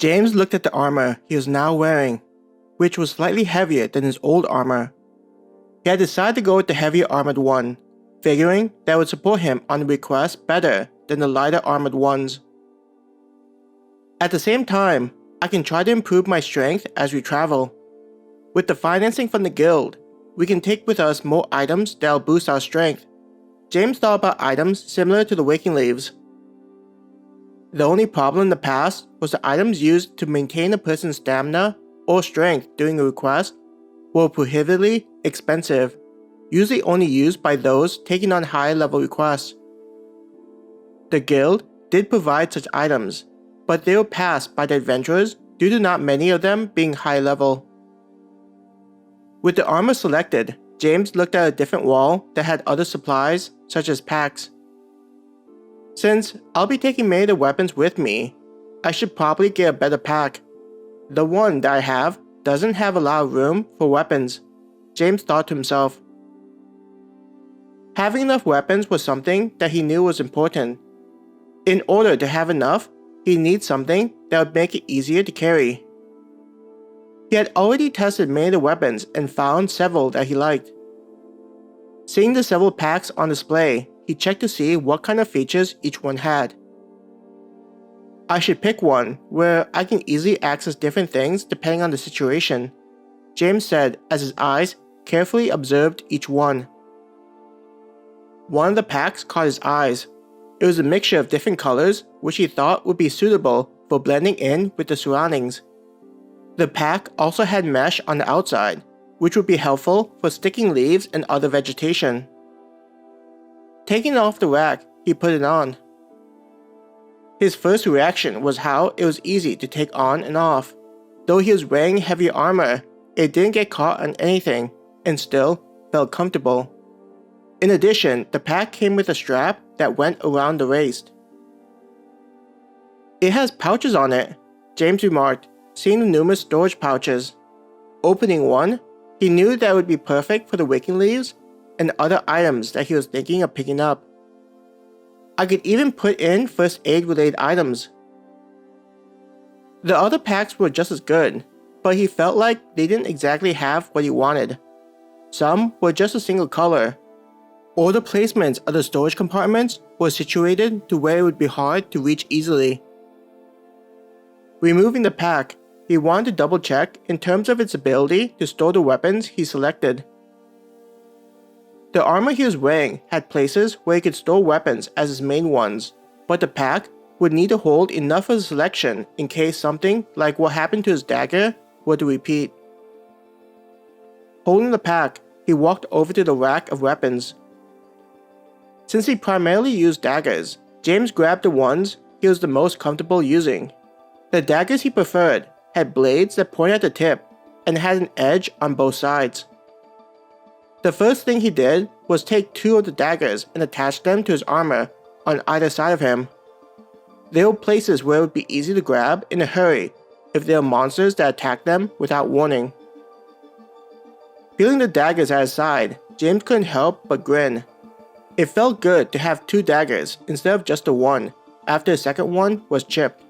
James looked at the armor he was now wearing, which was slightly heavier than his old armor. He had decided to go with the heavier armored one, figuring that would support him on the request better than the lighter armored ones. At the same time, I can try to improve my strength as we travel. With the financing from the guild, we can take with us more items that will boost our strength. James thought about items similar to the Waking Leaves. The only problem in the past was the items used to maintain a person's stamina or strength during a request were prohibitively expensive, usually only used by those taking on higher level requests. The guild did provide such items, but they were passed by the adventurers due to not many of them being high level. With the armor selected, James looked at a different wall that had other supplies such as packs. Since I'll be taking many of the weapons with me, I should probably get a better pack. The one that I have doesn't have a lot of room for weapons, James thought to himself. Having enough weapons was something that he knew was important. In order to have enough, he needs something that would make it easier to carry. He had already tested many of the weapons and found several that he liked. Seeing the several packs on display, he checked to see what kind of features each one had. I should pick one where I can easily access different things depending on the situation, James said as his eyes carefully observed each one. One of the packs caught his eyes. It was a mixture of different colors which he thought would be suitable for blending in with the surroundings. The pack also had mesh on the outside, which would be helpful for sticking leaves and other vegetation. Taking it off the rack, he put it on. His first reaction was how it was easy to take on and off. Though he was wearing heavy armor, it didn't get caught on anything and still felt comfortable. In addition, the pack came with a strap that went around the waist. It has pouches on it, James remarked, seeing the numerous storage pouches. Opening one, he knew that it would be perfect for the Waking Leaves and other items that he was thinking of picking up. I could even put in first aid related items. The other packs were just as good, but he felt like they didn't exactly have what he wanted. Some were just a single color, or the placements of the storage compartments were situated to where it would be hard to reach easily. Removing the pack, he wanted to double check in terms of its ability to store the weapons he selected. The armor he was wearing had places where he could store weapons as his main ones, but the pack would need to hold enough of a selection in case something like what happened to his dagger were to repeat. Holding the pack, he walked over to the rack of weapons. Since he primarily used daggers, James grabbed the ones he was the most comfortable using. The daggers he preferred had blades that pointed at the tip and had an edge on both sides. The first thing he did was take two of the daggers and attach them to his armor on either side of him. There were places where it would be easy to grab in a hurry if there were monsters that attacked them without warning. Feeling the daggers at his side, James couldn't help but grin. It felt good to have two daggers instead of just the one after the second one was chipped.